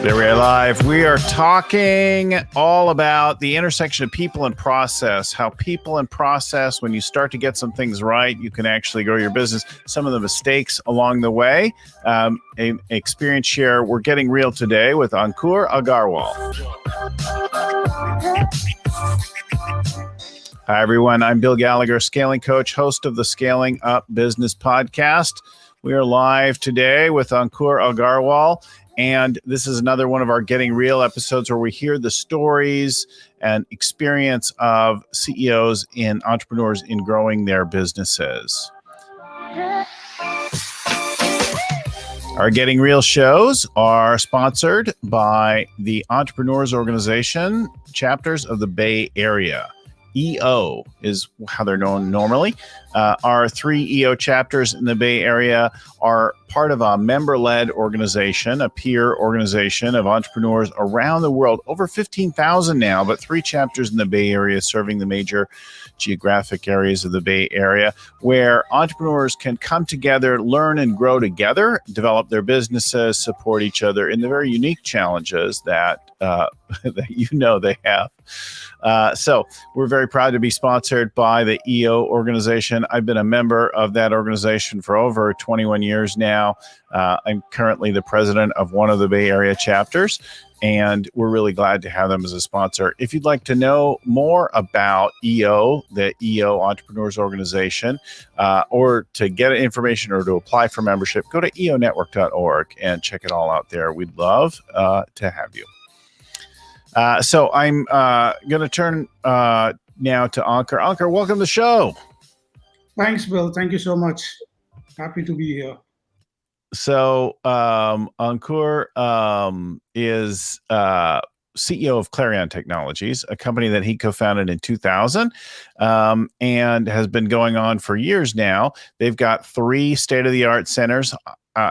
There we are live. We are talking all about the intersection of people and process, how people and process, when you start to get some things right, you can actually grow your business. Some of the mistakes along the way. Experience share. We're getting real today with Ankur Agarwal. Hi, everyone. I'm Bill Gallagher, scaling coach, host of the Scaling Up Business podcast. We are live today with Ankur Agarwal. And this is another one of our Getting Real episodes where we hear the stories and experience of CEOs and entrepreneurs in growing their businesses. Our Getting Real shows are sponsored by the Entrepreneurs Organization chapters of the Bay Area. EO is how they're known normally. Our 3 EO chapters in the Bay Area are part of a member-led organization, a peer organization of entrepreneurs around the world, over 15,000 now, but 3 chapters in the Bay Area serving the major geographic areas of the Bay Area, where entrepreneurs can come together, learn and grow together, develop their businesses, support each other in the very unique challenges that that they have. So we're very proud to be sponsored by the EO organization. I've been a member of that organization for over 21 years now. I'm currently the president of one of the Bay Area chapters, and we're really glad to have them as a sponsor. If you'd like to know more about EO, the EO Entrepreneurs Organization, or to get information or to apply for membership, go to eonetwork.org and check it all out there. We'd love to have you. So I'm going to turn now to Ankur. Ankur, welcome to the show. Thanks, Bill. Thank you so much. Happy to be here. So Ankur is CEO of Clarion Technologies, a company that he co-founded in 2000 and has been going on for years now. They've got 3 state-of-the-art centers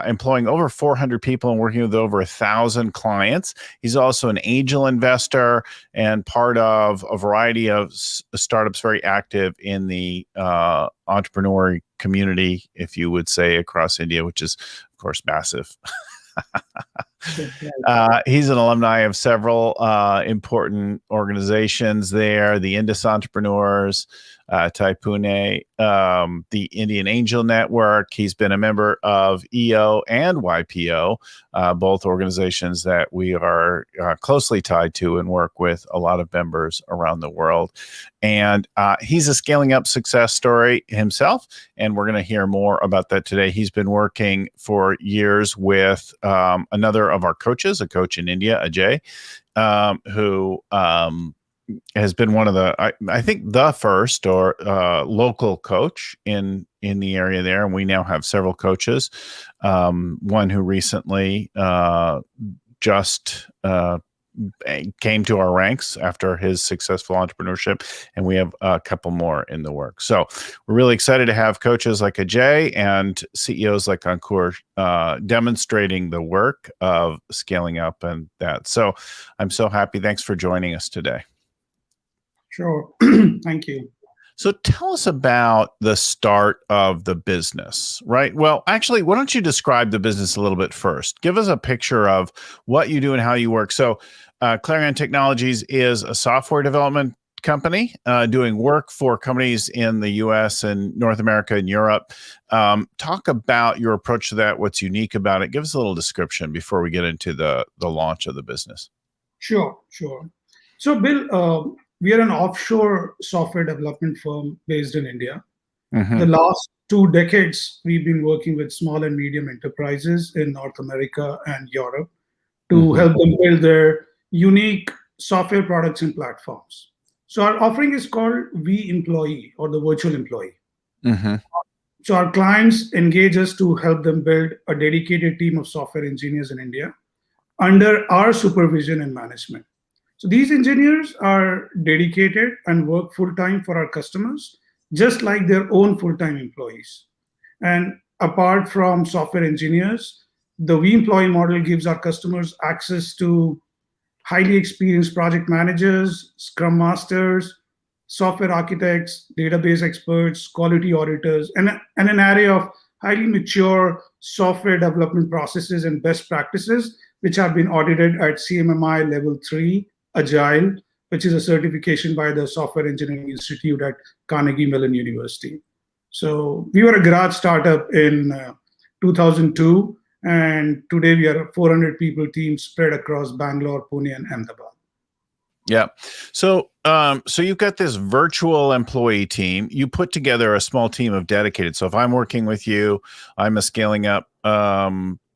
employing over 400 people and working with over 1,000 clients. He's also an angel investor and part of a variety of startups very active in the entrepreneur community, if you would say, across India, which is, of course, massive. He's an alumni of several important organizations there, the Indus Entrepreneurs, Taipune, the Indian Angel Network. He's been a member of EO and YPO, both organizations that we are closely tied to and work with a lot of members around the world. And he's a scaling up success story himself, and we're going to hear more about that today. He's been working for years with another of our coaches, a coach in India, Ajay, who has been one of the, I think, the first or local coach in the area there. And we now have several coaches. One who recently just came to our ranks after his successful entrepreneurship, and we have a couple more in the works. So we're really excited to have coaches like Ajay and CEOs like Ankur demonstrating the work of scaling up and that. So I'm so happy. Thanks for joining us today. Sure. Thank you. So tell us about the start of the business, right? Well, actually, why don't you describe the business a little bit first? Give us a picture of what you do and how you work. So Clarion Technologies is a software development company doing work for companies in the US and North America and Europe. Talk about your approach to that, what's unique about it. Give us a little description before we get into the launch of the business. Sure. So, Bill, we are an offshore software development firm based in India. Mm-hmm. The last 2 decades, we've been working with small and medium enterprises in North America and Europe to help them build their unique software products and platforms. So our offering is called vEmployee, or the virtual employee. Mm-hmm. So our clients engage us to help them build a dedicated team of software engineers in India under our supervision and management. So these engineers are dedicated and work full-time for our customers, just like their own full-time employees. And apart from software engineers, the vEmployee model gives our customers access to highly experienced project managers, scrum masters, software architects, database experts, quality auditors, and an array of highly mature software development processes and best practices, which have been audited at CMMI Level 3 Agile, which is a certification by the Software Engineering Institute at Carnegie Mellon University. So we were a garage startup in 2002, and today we are a 400 people team spread across Bangalore, Pune, and Ahmedabad. Yeah. So, so you've got this virtual employee team. You put together a small team of dedicated. So if I'm working with you, I'm a scaling up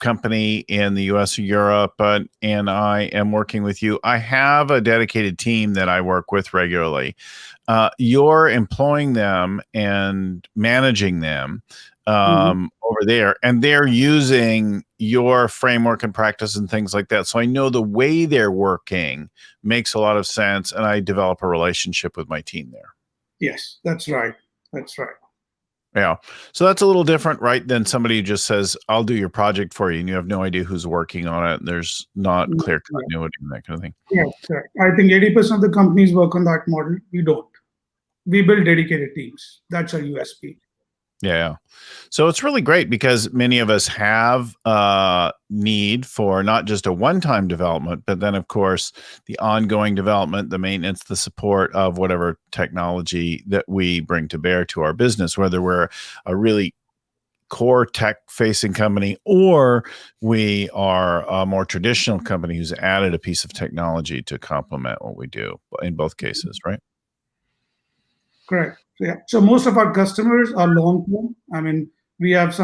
company in the US or Europe, and I am working with you. I have a dedicated team that I work with regularly. You're employing them and managing them over there, and they're using your framework and practice and things like that. So I know the way they're working makes a lot of sense, and I develop a relationship with my team there. Yes, that's right. That's right. Yeah. So that's a little different, right, than somebody who just says, I'll do your project for you, and you have no idea who's working on it. And there's not clear continuity and that kind of thing. Yeah, correct. I think 80% of the companies work on that model. We don't. We build dedicated teams. That's our USP. Yeah. So it's really great because many of us have need for not just a one-time development, but then, of course, the ongoing development, the maintenance, the support of whatever technology that we bring to bear to our business, whether we're a really core tech-facing company or we are a more traditional company who's added a piece of technology to complement what we do in both cases, right? Correct. Yeah. So most of our customers are long-term. I mean, we have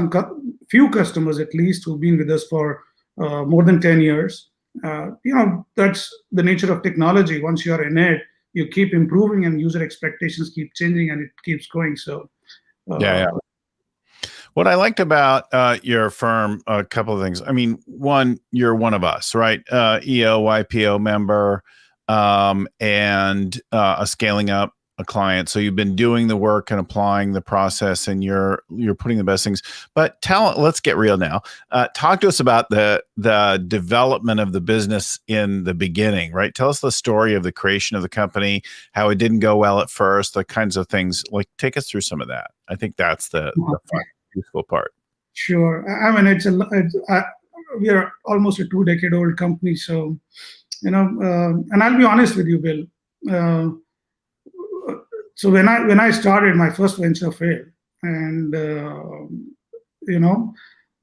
few customers at least who've been with us for more than 10 years. That's the nature of technology. Once you're in it, you keep improving and user expectations keep changing and it keeps going. So yeah. What I liked about your firm, a couple of things. I mean, one, you're one of us, right? EO, YPO member, and a scaling up a client. So you've been doing the work and applying the process, and you're putting the best things. But let's get real now. Talk to us about the development of the business in the beginning, right? Tell us the story of the creation of the company, how it didn't go well at first, the kinds of things. Like, take us through some of that. I think that's the fun, useful part. Sure. I mean, we are almost a 2-decade-old company, so and I'll be honest with you, Bill. So when I started, my first venture failed, and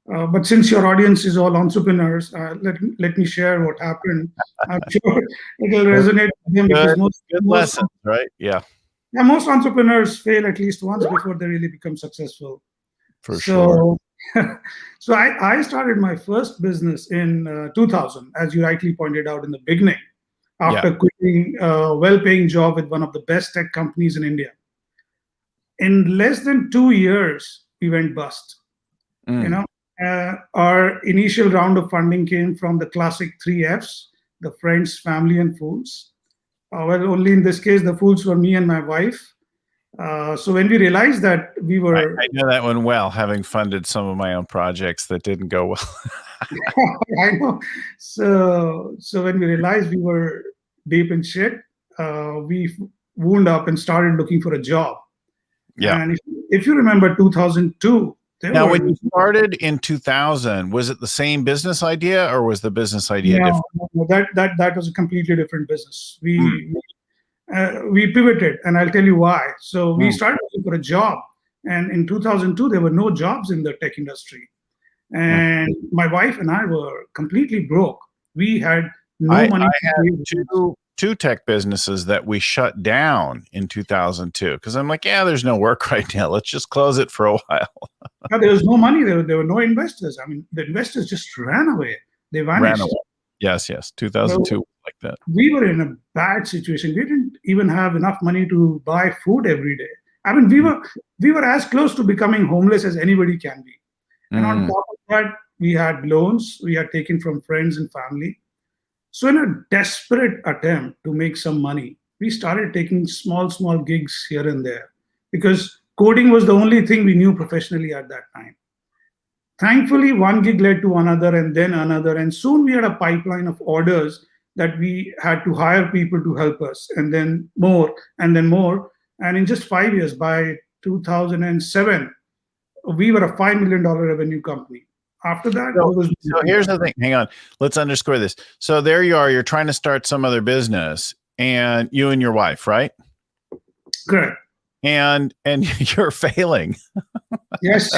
but since your audience is all entrepreneurs, let me share what happened. I'm sure it will resonate with them because most lessons, right? Yeah. Yeah, most entrepreneurs fail at least once before they really become successful. For sure. So I started my first business in 2000, as you rightly pointed out in the beginning, after quitting a well-paying job with one of the best tech companies in India. In less than 2 years, we went bust. Our initial round of funding came from the classic 3 Fs, the friends, family, and fools. Well, only in this case, the fools were me and my wife. So when we realized that we were... I know that one well, having funded some of my own projects that didn't go well. I know. So when we realized we were deep in shit, we wound up and started looking for a job. Yeah. And if you remember 2002... Now, when you started in 2000, was it the same business idea, or was the business idea different? No, that was a completely different business. We pivoted, and I'll tell you why. So we started looking for a job, and in 2002, there were no jobs in the tech industry. And my wife and I were completely broke. We had no money. I had two tech businesses that we shut down in 2002 because I'm like, there's no work right now. Let's just close it for a while. There was no money. There were no investors. I mean, the investors just ran away. They vanished. Yes. 2002, like that. We were in a bad situation. We didn't even have enough money to buy food every day. I mean, we were as close to becoming homeless as anybody can be. And on top of that, we had loans we had taken from friends and family. So in a desperate attempt to make some money, we started taking small gigs here and there because coding was the only thing we knew professionally at that time. Thankfully, one gig led to another and then another. And soon we had a pipeline of orders that we had to hire people to help us, and then more and then more. And in just 5 years, by 2007, we were a $5 million revenue company. After that, so here's the thing. Hang on. Let's underscore this. So there you are. You're trying to start some other business, and you and your wife, right? Correct. And you're failing. Yes.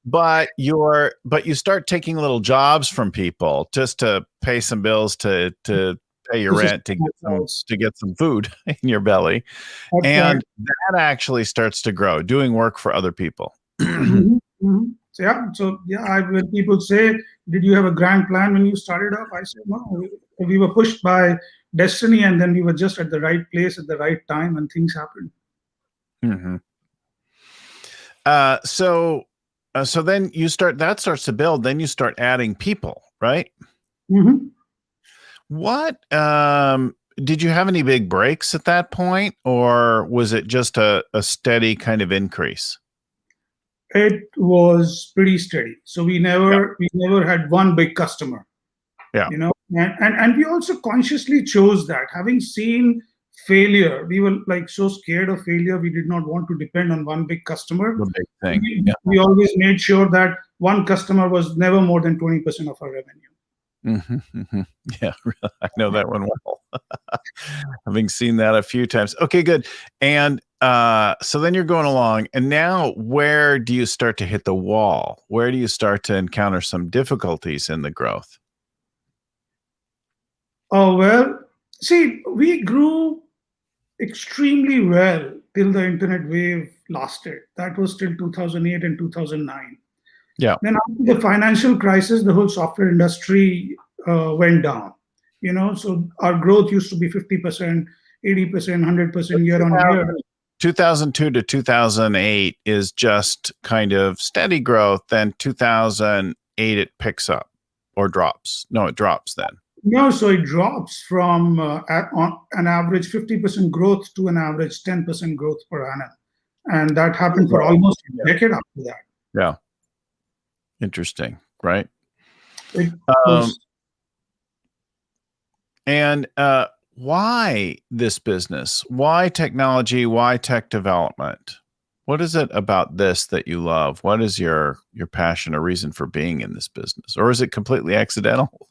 But you start taking little jobs from people just to pay some bills, to pay your rent, to get some food in your belly. And that actually starts to grow, doing work for other people. So when people say, did you have a grand plan when you started off? I said, no, we were pushed by destiny, and then we were just at the right place at the right time, and things happened. So then that starts to build, then you start adding people, right? What, did you have any big breaks at that point, or was it just a steady kind of increase? It was pretty steady. So we never had one big customer. Yeah. And we also consciously chose that. Having seen failure, we were like so scared of failure. We did not want to depend on one big customer. The big thing. We always made sure that one customer was never more than 20% of our revenue. Yeah, I know that one well. Having seen that a few times. Okay, good. And so then you're going along, and now where do you start to hit the wall? Where do you start to encounter some difficulties in the growth? Oh, well, see, we grew extremely well till the internet wave lasted. That was till 2008 and 2009. Yeah. Then after the financial crisis, the whole software industry went down. So our growth used to be 50%, 80%, 100% year on year. 2002 to 2008 is just kind of steady growth. Then 2008, it picks up or drops. No, it drops then. No, so it drops from on an average 50% growth to an average 10% growth per annum. And that happened for almost a decade after that. Yeah. Interesting, right? And why this business? Why technology? Why tech development? What is it about this that you love? What is your passion or reason for being in this business? Or is it completely accidental?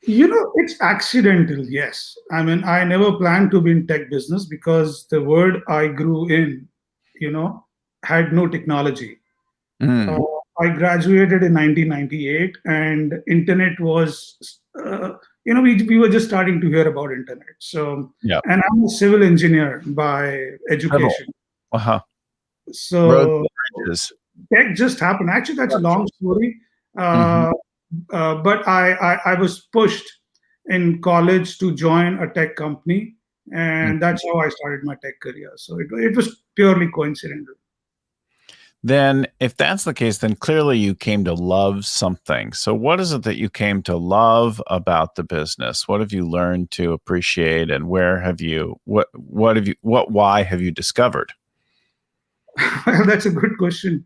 It's accidental, yes. I mean, I never planned to be in tech business because the world I grew in, had no technology. I graduated in 1998, and internet was, we were just starting to hear about internet. So, and I'm a civil engineer by education. So tech just happened. Actually, that's a long story. But I was pushed in college to join a tech company, and that's how I started my tech career. So it was purely coincidental. Then if that's the case, then clearly you came to love something. So what is it that you came to love about the business? What have you learned to appreciate, and why have you discovered? Well, that's a good question.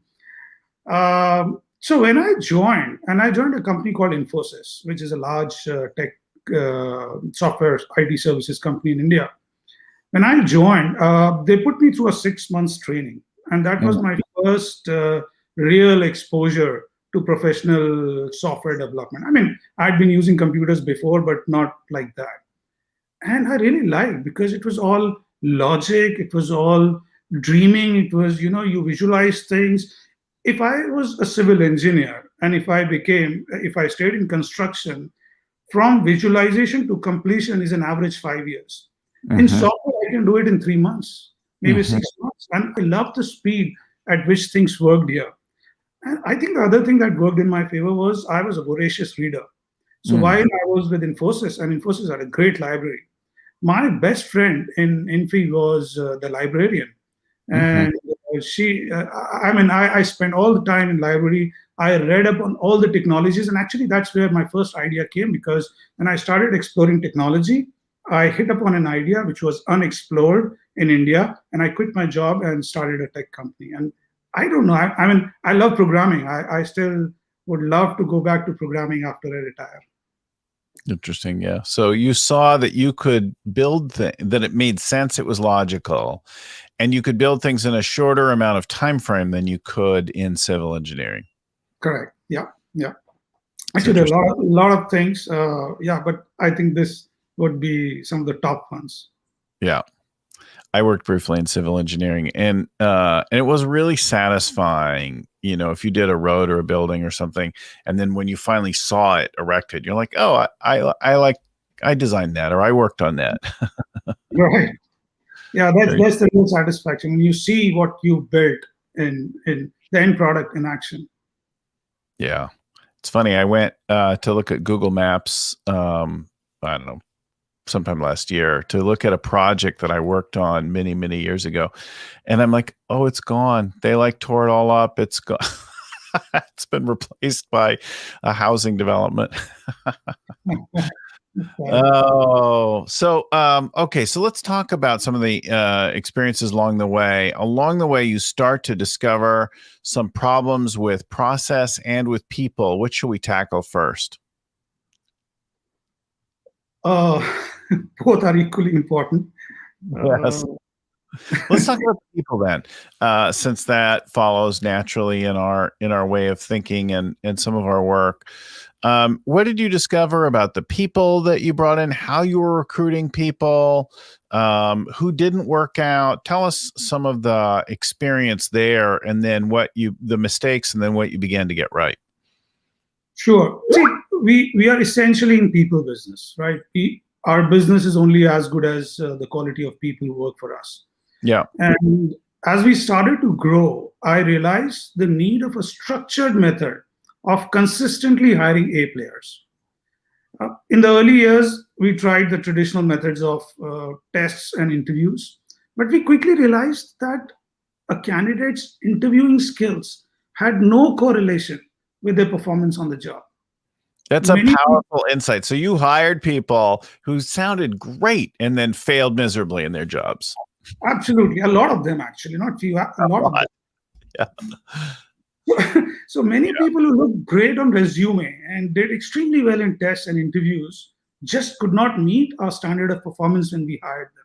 So when I joined a company called Infosys, which is a large tech software IT services company in India. When I joined, they put me through a 6 months training. And that was my first real exposure to professional software development. I mean, I'd been using computers before, but not like that. And I really liked, because it was all logic, it was all dreaming, it was, you visualize things. If I was a civil engineer, and if I stayed in construction, from visualization to completion is an average 5 years. In software, I can do it in 3 months. Maybe 6 months. And I love the speed at which things worked here. And I think the other thing that worked in my favor was I was a voracious reader. So while I was with Infosys, and Infosys had a great library, my best friend in Infi was the librarian. And I spent all the time in library. I read up on all the technologies. And actually, that's where my first idea came, because when I started exploring technology, I hit upon an idea which was unexplored in India, and I quit my job and started a tech company. And I don't know. I love programming. I still would love to go back to programming after I retire. Interesting. Yeah. So you saw that you could build that it made sense. It was logical, and you could build things in a shorter amount of time frame than you could in civil engineering. Correct. Yeah. Yeah. It's Actually, there interesting. are a lot of things. Yeah, but I think this would be some of the top ones. Yeah. I worked briefly in civil engineering, and it was really satisfying. You know, if you did a road or a building or something, and then when you finally saw it erected, you're like, "Oh, I designed that, or I worked on that." Right. Yeah, that's Very- that's the real satisfaction when you see what you built in the end product in action. yeah, it's funny. I went to look at Google Maps. I don't know, sometime last year to look at a project that I worked on many, many years ago. And I'm like, oh, it's gone. They like tore it all up. It's gone. It's been replaced by a housing development. Right. Oh, so okay, so let's talk about some of the experiences along the way. Along the way, you start to discover some problems with process and with people. Which should we tackle first? Uh, both are equally important. Yes. Uh, Let's talk about the people then, since that follows naturally in our way of thinking and some of our work. What did you discover about the people that you brought in? How you were recruiting people? Who didn't work out? Tell us some of the experience there, and then the mistakes, and then what you began to get right. Sure. See, we are essentially in people business, right? Our business is only as good as the quality of people who work for us. Yeah. And as we started to grow, I realized the need of a structured method of consistently hiring A players. In the early years, we tried the traditional methods of tests and interviews, but we quickly realized that a candidate's interviewing skills had no correlation with their performance on the job. That's a Many, powerful insight. So you hired people who sounded great and then failed miserably in their jobs. absolutely, a lot of them actually, not few, a A lot of them. lot. Yeah. So many people who looked great on resume and did extremely well in tests and interviews just could not meet our standard of performance when we hired them.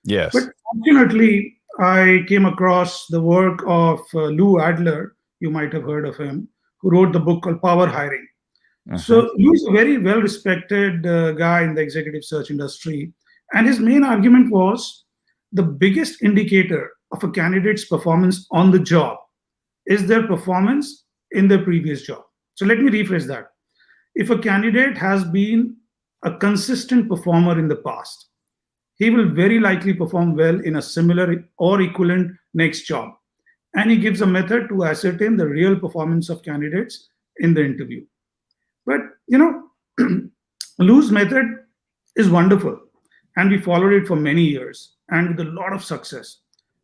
Yes. But fortunately, I came across the work of Lou Adler. You might have heard of him, who wrote the book called Power Hiring. Mhm. So Lou's a very well-respected guy in the executive search industry, and his main argument was the biggest indicator of a candidate's performance on the job is their performance in their previous job. So let me rephrase that. If a candidate has been a consistent performer in the past, he will very likely perform well in a similar or equivalent next job. And he gives a method to ascertain the real performance of candidates in the interview. But Lou's method is wonderful, and we followed it for many years and with a lot of success.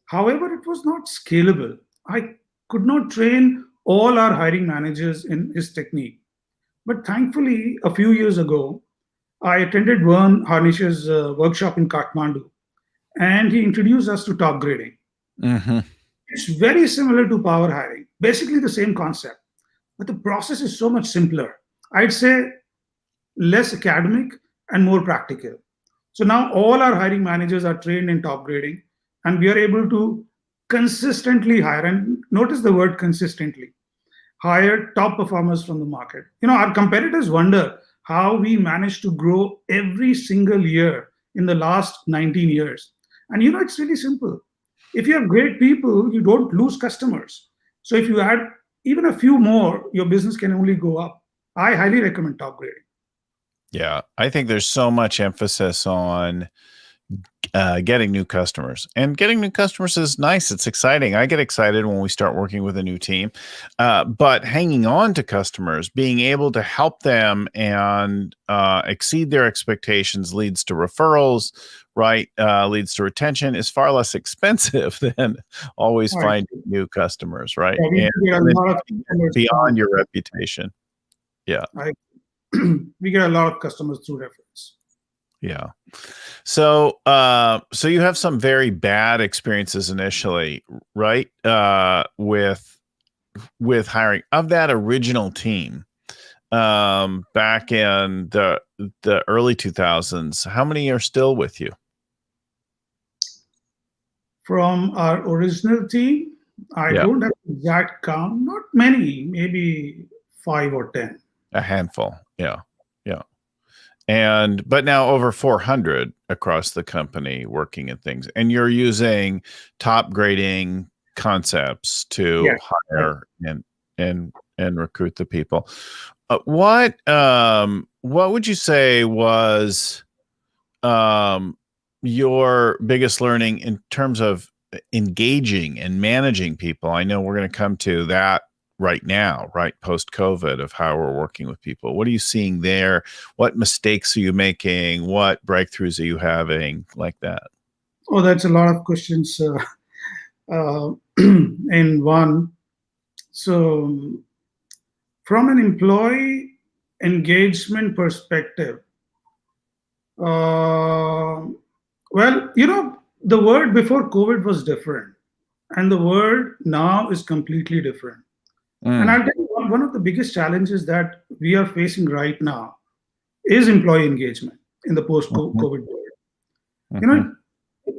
However, it was not scalable. I could not train all our hiring managers in his technique. But thankfully, a few years ago, I attended Vern Harnish's workshop in Kathmandu, and he introduced us to top grading. Mhm. It's very similar to power hiring, basically the same concept, but the process is so much simpler. I'd say less academic and more practical. So now all our hiring managers are trained in top grading, and we are able to consistently hire, and notice the word consistently, hire top performers from the market. Our competitors wonder how we managed to grow every single year in the last 19 years. And it's really simple. If you have great people, you don't lose customers. So if you add even a few more, your business can only go up. I highly recommend top grading. Yeah, I think there's so much emphasis on getting new customers, and getting new customers is nice. It's exciting. I get excited when we start working with a new team, but hanging on to customers, being able to help them and exceed their expectations leads to referrals, right? Leads to retention, is far less expensive than always All right. finding new customers, right? Yeah, we And, get a and then lot of taking it customers beyond from, your reputation. Yeah. I, we get a lot of customers through reference. Yeah. So, so you have some very bad experiences initially, right? With hiring of that original team. back in the early 2000s. How many are still with you? From our original team, I Yeah, don't have exact count. Not many, maybe 5 or 10. a handful. Yeah, yeah. But now over 400 across the company working at things, and you're using top grading concepts to Yes. hire and recruit the people. What would you say was your biggest learning in terms of engaging and managing people? I know we're going to come to that right now, right post COVID, of how we're working with people. What are you seeing there? What mistakes are you making? What breakthroughs are you having, like that? Oh, that's a lot of questions in one. So, from an employee engagement perspective, uh, well, the word before COVID was different, and the word now is completely different. And Mm, I'll tell you one of the biggest challenges that we are facing right now is employee engagement in the mhm, post-COVID world. You mhm. know,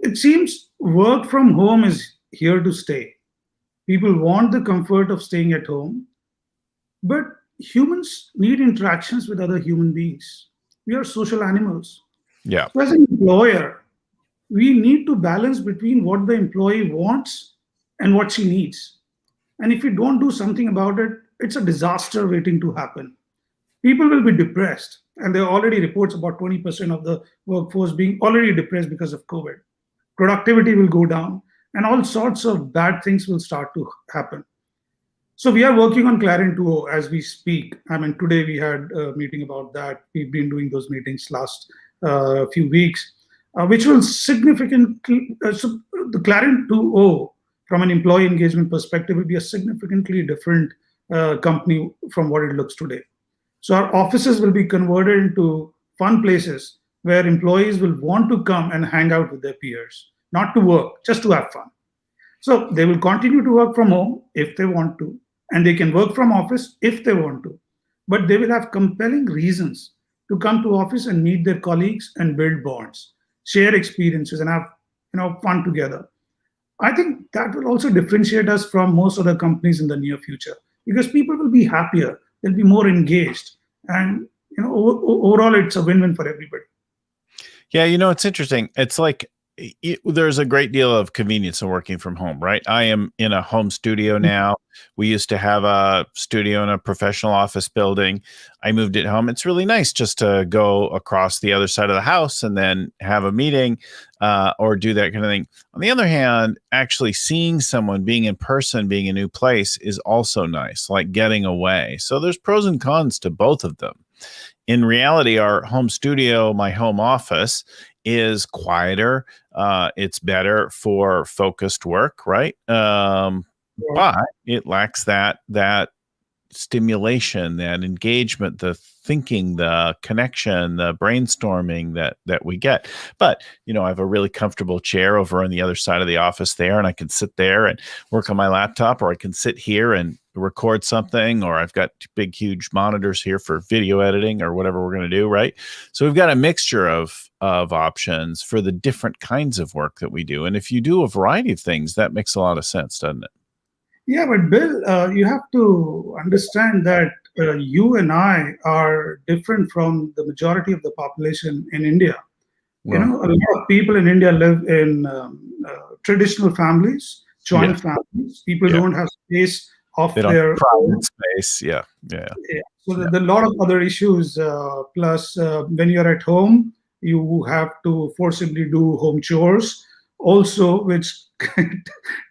it seems work from home is here to stay. People want the comfort of staying at home, but humans need interactions with other human beings. We are social animals. Yeah, So, as an employer, we need to balance between what the employee wants and what she needs. And if we don't do something about it, it's a disaster waiting to happen. People will be depressed. And there are already reports about 20% of the workforce being already depressed because of COVID. Productivity will go down, and all sorts of bad things will start to happen. So we are working on Clarion 2.0 as we speak. I mean, today we had a meeting about that. We've been doing those meetings last few weeks, which will significantly, so the Clarion 2.0 from an employee engagement perspective will be a significantly different company from what it looks today. So our offices will be converted into fun places where employees will want to come and hang out with their peers, not to work, just to have fun. So they will continue to work from home if they want to, and they can work from office if they want to. But they will have compelling reasons to come to office and meet their colleagues and build bonds, share experiences, and have fun together. I think that will also differentiate us from most other companies in the near future because people will be happier, they'll be more engaged, and overall, it's a win-win for everybody. yeah. It's interesting. It's like there's a great deal of convenience in working from home, right? I am in a home studio now. We used to have a studio in a professional office building. I moved it home. It's really nice just to go across the other side of the house and then have a meeting or do that kind of thing. On the other hand, actually seeing someone, being in person, being a new place is also nice, like getting away. So there's pros and cons to both of them. In reality, our home studio, my home office, is quieter. It's better for focused work, right? But it lacks that stimulation, that engagement, the thinking, the connection, the brainstorming that we get. But I have a really comfortable chair over on the other side of the office there, and I can sit there and work on my laptop, or I can sit here and record something, or I've got big huge monitors here for video editing or whatever we're going to do, right? So we've got a mixture of options for the different kinds of work that we do. And if you do a variety of things, that makes a lot of sense, doesn't it? Yeah, but Bill, you have to understand that you and I are different from the majority of the population in India. Well, A lot of people in India live in traditional families, yeah, joint families. People yeah. don't have space of They don't their have private own. space. Yeah, yeah, Yeah. So yeah. there are a lot of other issues. Plus, when you're at home, you have to forcibly do home chores, also, which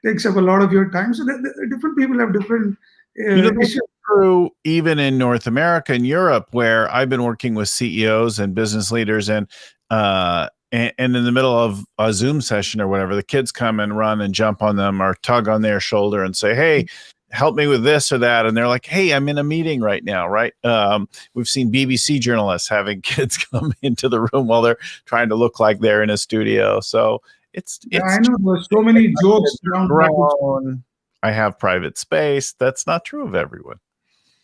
takes up a lot of your time. So different people have different That's issues. true even in North America and Europe, where I've been working with CEOs and business leaders, and in the middle of a Zoom session or whatever, the kids come and run and jump on them or tug on their shoulder and say, "Hey, help me with this or that," and they're like, "Hey, I'm in a meeting right now," right? We've seen BBC journalists having kids come into the room while they're trying to look like they're in a studio. So Yeah, it's I know there's so many jokes kids are around that, which is grown. I have private space. That's not true of everyone.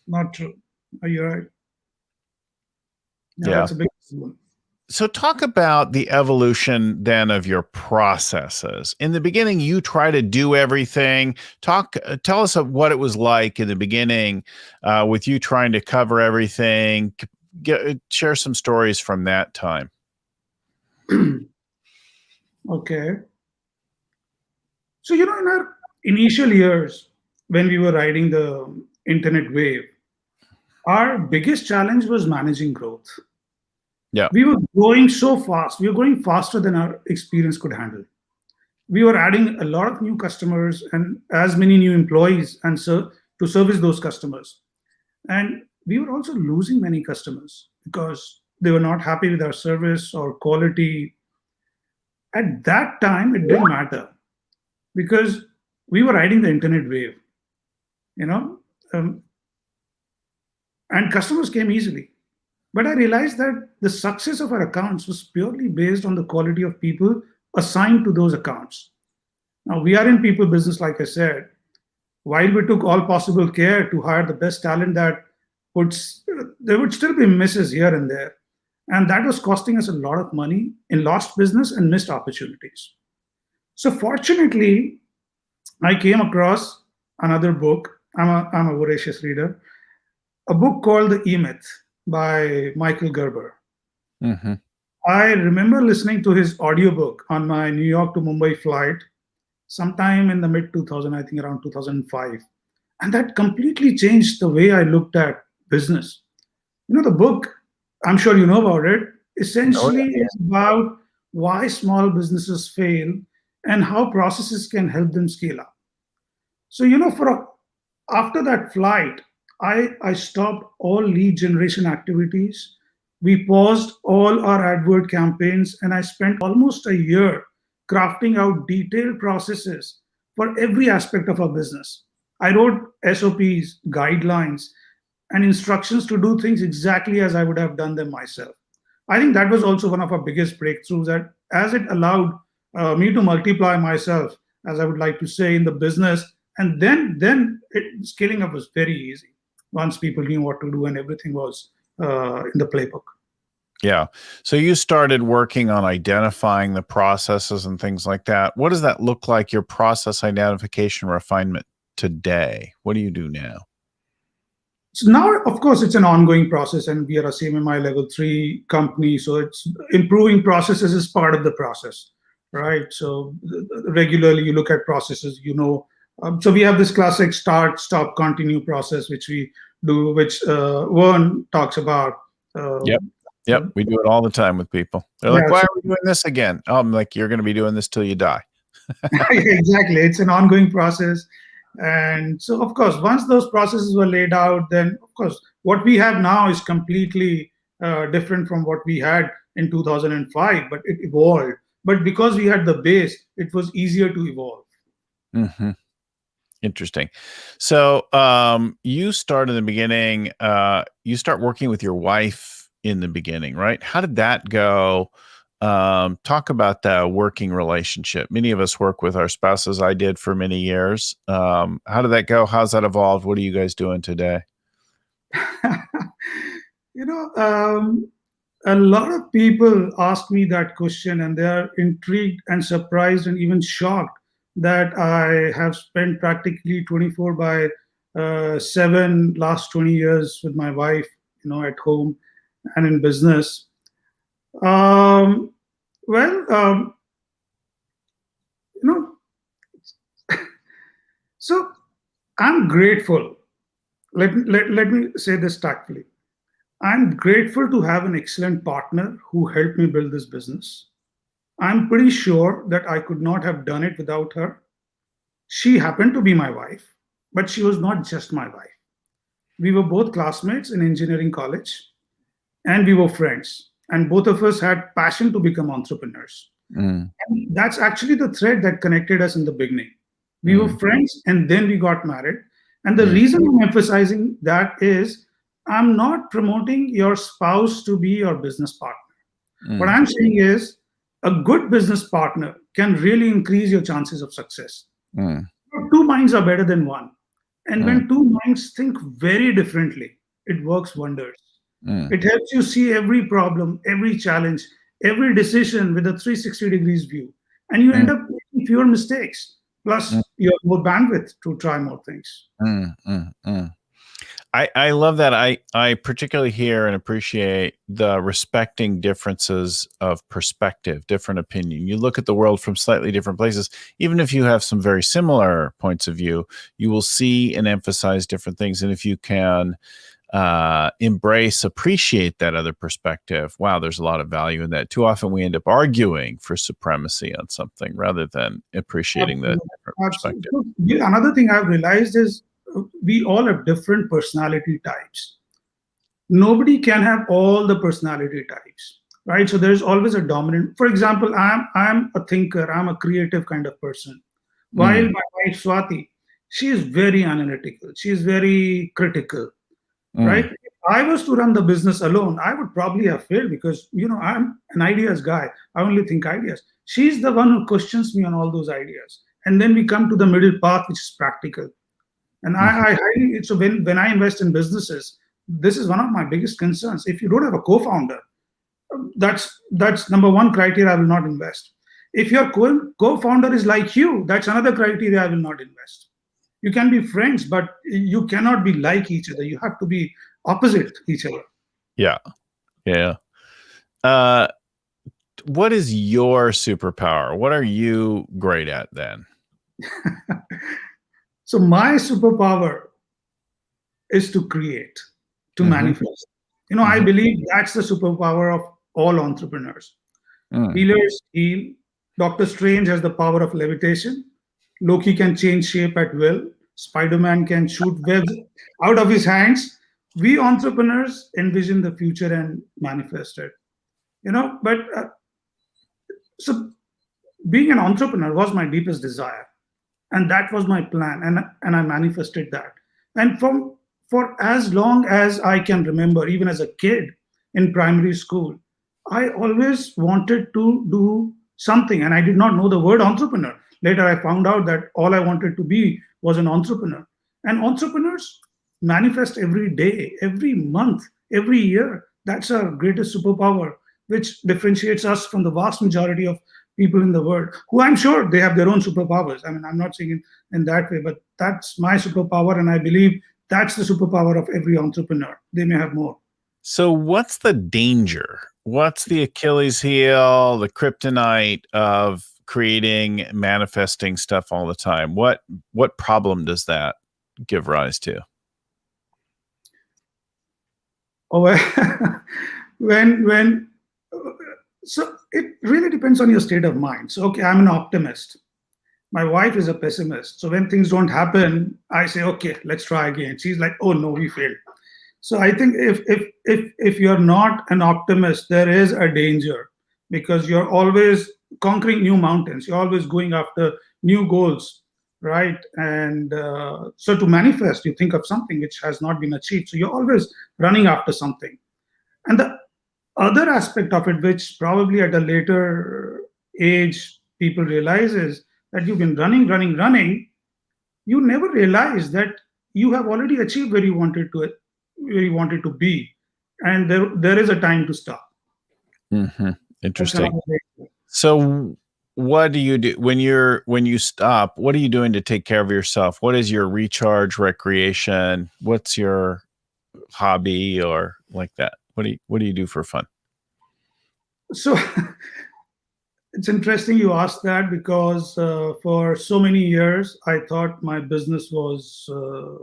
not true. You're right. Yeah, Yeah. that's a big one. So talk about the evolution then of your processes. In the beginning, you try to do everything. Tell us of what it was like in the beginning with you trying to cover everything. Share some stories from that time. Okay. So, in our initial years, when we were riding the internet wave, our biggest challenge was managing growth. Yeah. We were growing so fast. We were growing faster than our experience could handle. We were adding a lot of new customers and as many new employees to service those customers. And we were also losing many customers because they were not happy with our service or quality. At that time, it didn't matter because we were riding the internet wave, you know, um, and customers came easily. But I realized that the success of our accounts was purely based on the quality of people assigned to those accounts. Now, we are in people business, like I said. While we took all possible care to hire the best talent, there would still be misses here and there. And that was costing us a lot of money in lost business and missed opportunities. So, fortunately, I came across another book. I'm a voracious reader, a book called The E-Myth by Michael Gerber. Mm-hmm. I remember listening to his audiobook on my New York to Mumbai flight sometime in the mid 2000, I think around 2005. And that completely changed the way I looked at business. The book, I'm sure you know about it, Oh, essentially yeah. is about why small businesses fail and how processes can help them scale up. So, after that flight, I stopped all lead generation activities. We paused all our AdWord campaigns, and I spent almost a year crafting out detailed processes for every aspect of our business. I wrote SOPs, guidelines, and instructions to do things exactly as I would have done them myself. I think that was also one of our biggest breakthroughs, that as it allowed me to multiply myself, as I would like to say, in the business, and scaling up was very easy once people knew what to do and everything was in the playbook. Yeah. So you started working on identifying the processes and things like that. What does that look like, your process identification refinement today? What do you do now? So now, of course, it's an ongoing process, and we are a CMMI level 3 company. So it's improving processes is part of the process, right? So regularly you look at processes, so we have this classic start, stop, continue process, which we do, which Vern talks about. Yep. Yep. We do it all the time with people. They're like, Yeah, why so are we doing this again? Oh, I'm like, you're going to be doing this till you die. exactly. It's an ongoing process. And so, of course, once those processes were laid out, then, of course, what we have now is completely different from what we had in 2005, but it evolved. But because we had the base, it was easier to evolve. Mm-hmm. Interesting. So you start in the beginning, you start working with your wife in the beginning, right? How did that go? Talk about the working relationship. Many of us work with our spouses. I did for many years. How did that go? How's that evolved? What are you guys doing today? you know, a lot of people ask me that question, and they are intrigued and surprised and even shocked that I have spent practically 24 by 7 last 20 years with my wife, at home and in business. Um, well, you know, so I'm grateful. Let me say this tactfully. I'm grateful to have an excellent partner who helped me build this business. I'm pretty sure that I could not have done it without her. She happened to be my wife, but she was not just my wife. We were both classmates in engineering college, and we were friends. And both of us had passion to become entrepreneurs. Mm, And that's actually the thread that connected us in the beginning. We were mm, friends, and then we got married. And the mm, reason I'm emphasizing that is I'm not promoting your spouse to be your business partner. What mm, I'm saying is a good business partner can really increase your chances of success. mm, Two minds are better than one. And mm, when two minds think very differently, it works wonders. Mm, It helps you see every problem, every challenge, every decision with a 360 degrees view. And you mm, end up making fewer mistakes. mm, Plus, you have more bandwidth to try more things. mm. I love that. I particularly hear and appreciate the respecting differences of perspective, different opinion. You look at the world from slightly different places. Even if you have some very similar points of view, you will see and emphasize different things. And if you can embrace, appreciate that other perspective, wow, there's a lot of value in that. Too often we end up arguing for supremacy on something rather than appreciating the Absolutely. different Absolutely. perspective. So, another thing I've realized is we all have different personality types. Nobody can have all the personality types, right? So there's always a dominant. For example, I'm a thinker, I'm a creative kind of person, while Mm, my wife Swati, she is very analytical, she is very critical, right? mm, If I was to run the business alone, I would probably have failed because I'm an ideas guy. I only think ideas. She's the one who questions me on all those ideas, and then we come to the middle path, which is practical. And mhm. I highly so when I invest in businesses, this is one of my biggest concerns. If you don't have a co-founder, that's number one criteria I will not invest. If your co-founder is like you, that's another criteria I will not invest. You can be friends, but you cannot be like each other. You have to be opposite each other. Yeah. Yeah. Uh, what is your superpower? What are you great at then? So my superpower is to create, to Mm-hmm. manifest. I Mm-hmm. believe that's the superpower of all entrepreneurs. Mm. Healers heal. Doctor Strange has the power of levitation. Loki can change shape at will. Spider-Man can shoot webs out of his hands. We entrepreneurs envision the future and manifest it. But so being an entrepreneur was my deepest desire, and that was my plan, and I manifested that. And for as long as I can remember, even as a kid in primary school, I always wanted to do something, and I did not know the word entrepreneur. Later I found out that all I wanted to be was an entrepreneur. And entrepreneurs manifest every day, every month, every year. That's our greatest superpower, which differentiates us from the vast majority of people in the world, who I'm sure they have their own superpowers. I mean, I'm not saying in that way, but that's my superpower, and I believe that's the superpower of every entrepreneur. They may have more. So, what's the danger? What's the Achilles heel, the kryptonite of creating, manifesting stuff all the time? What problem does that give rise to? Oh, when so it really depends on your state of mind. So, okay, I'm an optimist. My wife is a pessimist. So when things don't happen, I say, okay, let's try again. She's like, oh no, we failed. So I think if you're not an optimist, there is a danger because you're always conquering new mountains. You're always going after new goals, right? And so to manifest, you think of something which has not been achieved. So you're always running after something. And the other aspect of it, which probably at a later age people realize, is that you've been running. You never realize that you have already achieved where you wanted to be, and there is a time to stop. Mm-hmm. That's Interesting. another way. So, what do you do when you stop? What are you doing to take care of yourself? What is your recharge, recreation? What's your hobby or like that? What do you do for fun? So it's interesting you asked that because for so many years I thought my business was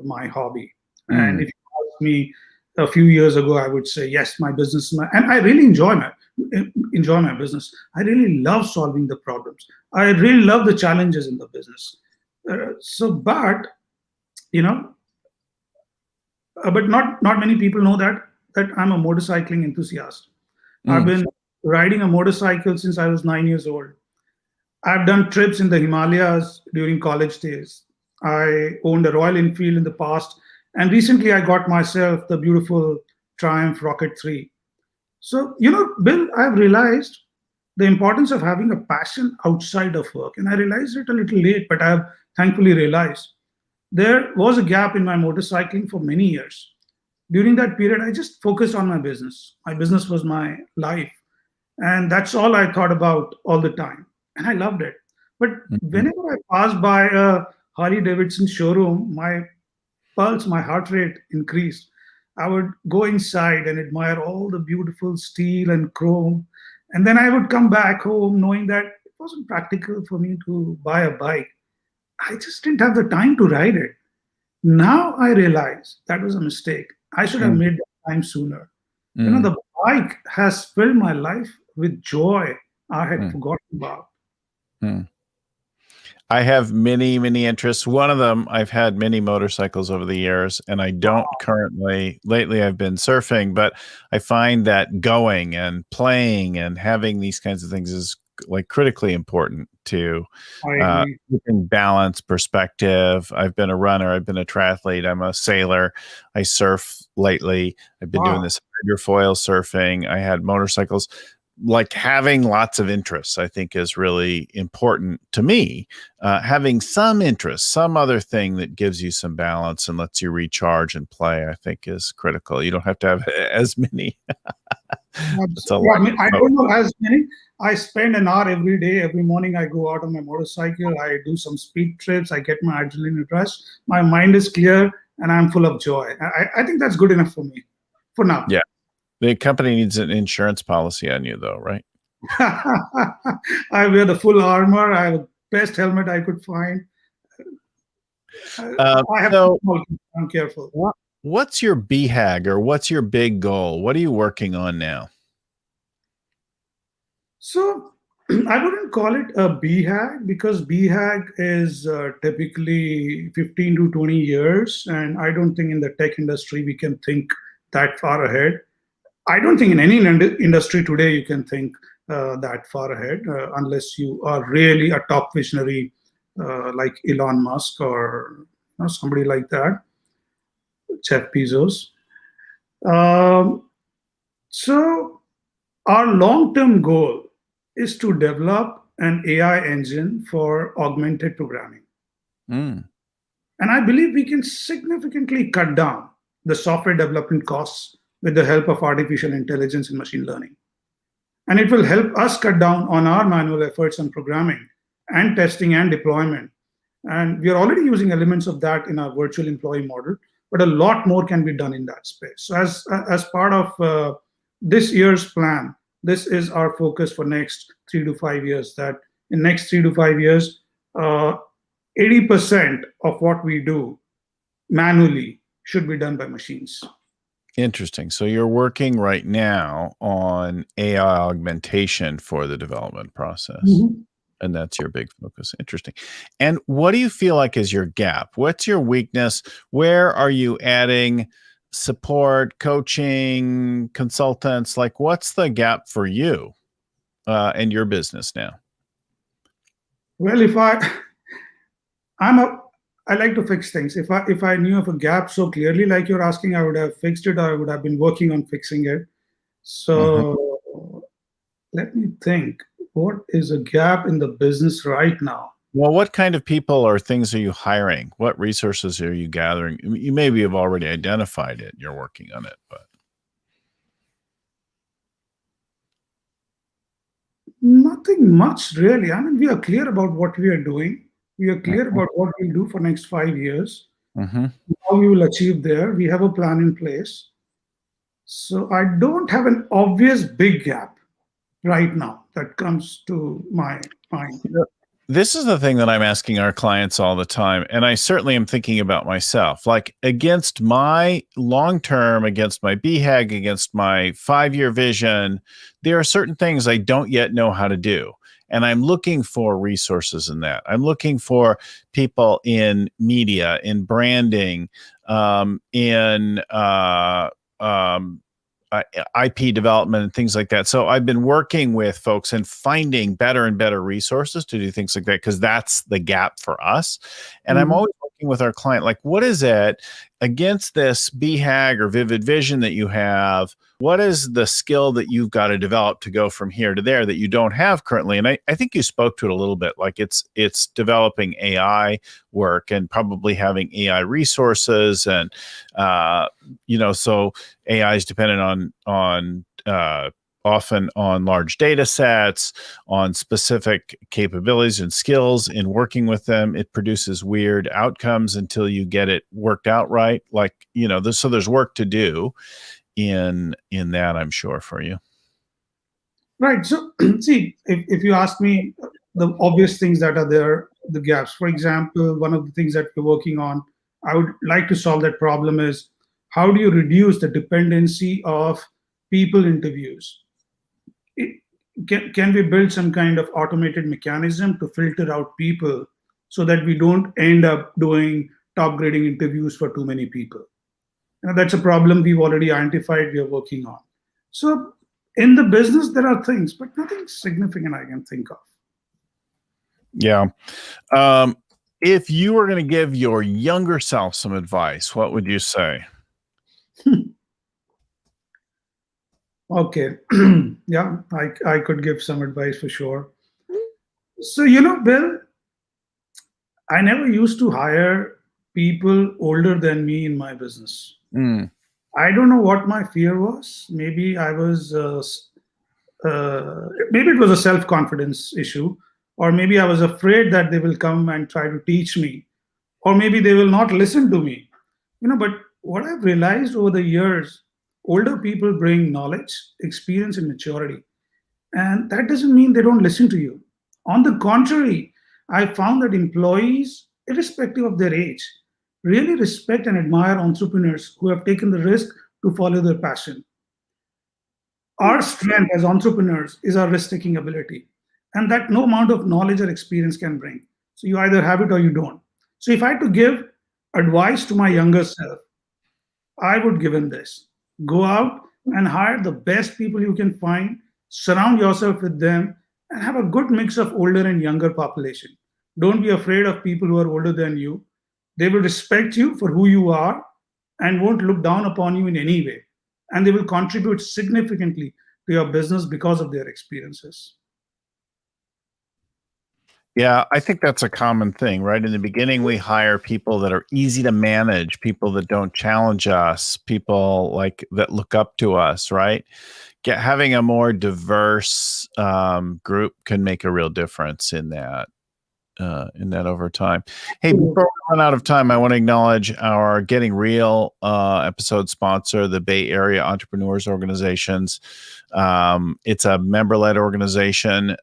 my hobby, and Mm, if you asked me a few years ago, I would say yes, my business, and I really enjoy my business. I really love solving the problems. I really love the challenges in the business. But you know, but not many people know that I'm a motorcycling enthusiast. I've mm, been riding a motorcycle since I was 9 years old. I've done trips in the Himalayas during college days. I owned a Royal Enfield in the past, and recently I got myself the beautiful Triumph Rocket 3. So, Bill, I've realized the importance of having a passion outside of work. And I realized it a little late, but I've thankfully realized there was a gap in my motorcycling for many years. during that period, I just focused on my business. My business was my life. And that's all I thought about all the time. And I loved it. But Mhm. whenever I passed by a Harley Davidson showroom, my pulse, my heart rate increased. I would go inside and admire all the beautiful steel and chrome. And then I would come back home knowing that it wasn't practical for me to buy a bike. I just didn't have the time to ride it. Now I realize that was a mistake. I should have Mm, made that time sooner. mm, The bike has filled my life with joy I had mm, forgotten about. mm. I have many, many interests. One of them, I've had many motorcycles over the years, and I don't currently. Lately, I've been surfing, but I find that going and playing and having these kinds of things is like critically important to I agree. keeping balance, perspective. I've been a runner. I've been a triathlete. I'm a sailor. I surf lately. I've been doing Wow. this hydrofoil surfing. I had motorcycles. Like having lots of interests, I think, is really important to me. Having some interest, some other thing that gives you some balance and lets you recharge and play, I think, is critical. You don't have to have as many. That's a Absolutely. lot. I mean, I don't know as many. I spend an hour every day. Every morning, I go out on my motorcycle. I do some speed trips. I get my adrenaline rush. My mind is clear and I'm full of joy. I think that's good enough for me for now. Yeah. The company needs an insurance policy on you, though, right? I wear the full armor. I have the best helmet I could find. I have So, I'm careful. what's your BHAG or what's your big goal? What are you working on now? So I wouldn't call it a BHAG because BHAG is typically 15 to 20 years. And I don't think in the tech industry we can think that far ahead. I don't think in any industry today you can think that far ahead unless you are really a top visionary like Elon Musk or somebody like that, Jeff Bezos. Um, so our long-term goal is to develop an AI engine for augmented programming. Mm, And I believe we can significantly cut down the software development costs with the help of artificial intelligence and machine learning. And it will help us cut down on our manual efforts on programming and testing and deployment. And we are already using elements of that in our virtual employee model, but a lot more can be done in that space. So as part of this year's plan, this is our focus for next 3 to 5 years, that in next 3 to 5 years, uh, 80% of what we do manually should be done by machines. interesting. So you're working right now on AI augmentation for the development process. Mhm. And that's your big focus. Interesting. And what do you feel like is your gap? What's your weakness? Where are you adding support, coaching, consultants? Like, what's the gap for you and your business now? Well, if I'm a I like to fix things. If I knew of a gap so clearly, like you're asking, I would have fixed it. Or I would have been working on fixing it. Mhm. So let me think. What is a gap in the business right now? Well, what kind of people or things are you hiring? What resources are you gathering? You maybe have already identified it. You're working on it, but Nothing much really. I mean, we are clear about what we are doing. We are clear Mhm. about what we'll do for next 5 years, Mhm. how we will achieve there. We have a plan in place. So I don't have an obvious big gap right now that comes to my mind. This is the thing that I'm asking our clients all the time. And I certainly am thinking about myself, like against my long term, against my BHAG, against my 5 year vision, there are certain things I don't yet know how to do. And I'm looking for resources in that. I'm looking for people in media, in branding, in IP development and things like that. So I've been working with folks and finding better and better resources to do things like that because that's the gap for us. And I'm Mhm. always looking working with our client, like what is it against this BHAG or vivid vision that you have? What is the skill that you've got to develop to go from here to there that you don't have currently? And I think you spoke to it a little bit, like it's developing AI work and probably having AI resources. And, so AI is dependent on often on large data sets, on specific capabilities and skills in working with them. It produces weird outcomes until you get it worked out right. Like, so there's work to do in that, I'm sure, for you. Right. So see, if you ask me the obvious things that are there, the gaps, for example, one of the things that we're working on, I would like to solve that problem is how do you reduce the dependency of people interviews? Can we build some kind of automated mechanism to filter out people so that we don't end up doing top grading interviews for too many people? That's a problem we've already identified, we are working on. So in the business, there are things, but nothing significant I can think of. Yeah. If you were going to give your younger self some advice, what would you say? Okay. Yeah, I could give some advice for sure. So, Bill, I never used to hire people older than me in my business. I don't know what my fear was. Maybe I was, maybe it was a self-confidence issue, or maybe I was afraid that they will come and try to teach me, or maybe they will not listen to me. But what I've realized over the years, older people bring knowledge, experience, and maturity. And that doesn't mean they don't listen to you. On the contrary, I found that employees, irrespective of their age, really respect and admire entrepreneurs who have taken the risk to follow their passion. Our strength as entrepreneurs is our risk-taking ability, and that no amount of knowledge or experience can bring. So you either have it or you don't. So if I had to give advice to my younger self, I would give him this: go out and hire the best people you can find, surround yourself with them, and have a good mix of older and younger population. Don't be afraid of people who are older than you. They will respect you for who you are and won't look down upon you in any way. And they will contribute significantly to your business because of their experiences. Yeah, I think that's a common thing, right? In the beginning, we hire people that are easy to manage, people that don't challenge us, people like that look up to us, right? Having a more diverse group can make a real difference in that over time. Hey, before we run out of time, I want to acknowledge our Getting Real episode sponsor, the Bay Area Entrepreneurs Organizations. It's a member-led organization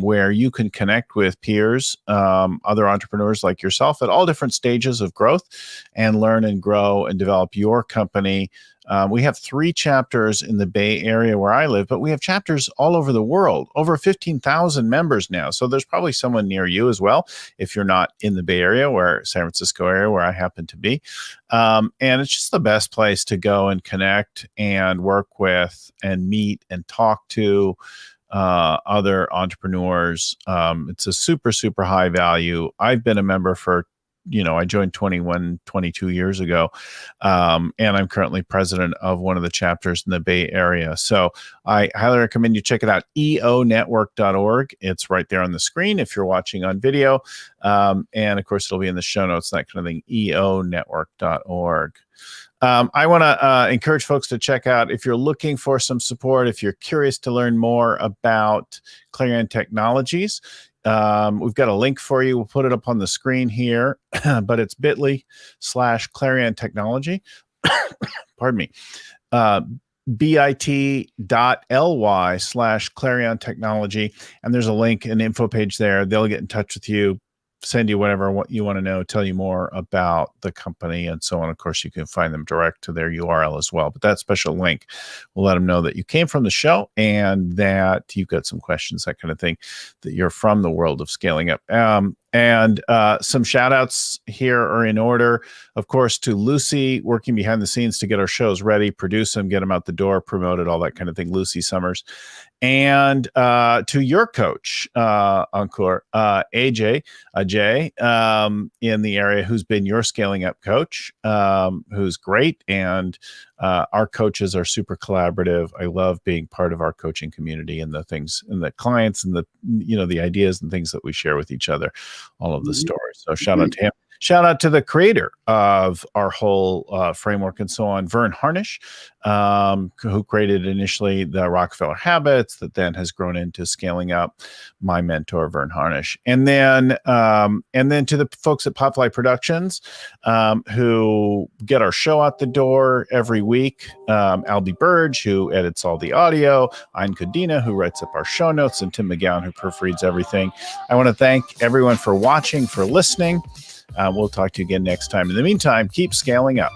where you can connect with peers, other entrepreneurs like yourself at all different stages of growth, and learn and grow and develop your company. We have 3 chapters in the Bay Area where I live, but we have chapters all over the world, over 15,000 members now. So there's probably someone near you as well, if you're not in the Bay Area, or San Francisco area, where I happen to be. And it's just the best place to go and connect and work with and meet and talk to other entrepreneurs. It's a super, super high value. I've been a member for I joined 22 years ago, and I'm currently president of one of the chapters in the Bay Area. So I highly recommend you check it out, eonetwork.org. It's right there on the screen if you're watching on video. And of course, it'll be in the show notes, that kind of thing, eonetwork.org. I want to encourage folks to check out, if you're looking for some support, if you're curious to learn more about Clarion Technologies, we've got a link for you. We'll put it up on the screen here, but it's bit.ly/Clarion Technology. Pardon me. bit.ly/Clarion Technology. And there's a link, an info page there. They'll get in touch with you, send you what you want to know, tell you more about the company and so on. Of course, you can find them direct to their URL as well. But that special link will let them know that you came from the show and that you've got some questions, that kind of thing, that you're from the world of scaling up. And some shout outs here are in order, of course, to Lucy, working behind the scenes to get our shows ready, produce them, get them out the door, promote it, all that kind of thing. Lucy Summers. And to your coach, Ankur, Ajay, in the area, who's been your scaling up coach, who's great. And our coaches are super collaborative. I love being part of our coaching community and the things and the clients and the ideas and things that we share with each other, all of the stories. So shout out to him. Shout out to the creator of our whole framework and so on, Vern Harnish, who created initially the Rockefeller Habits that then has grown into Scaling Up, my mentor, Vern Harnish. And then to the folks at Popfly Productions, who get our show out the door every week, Albie Burge, who edits all the audio, Ayn Kodina, who writes up our show notes, and Tim McGowan, who proofreads everything. I want to thank everyone for watching, for listening. We'll talk to you again next time. In the meantime, keep scaling up.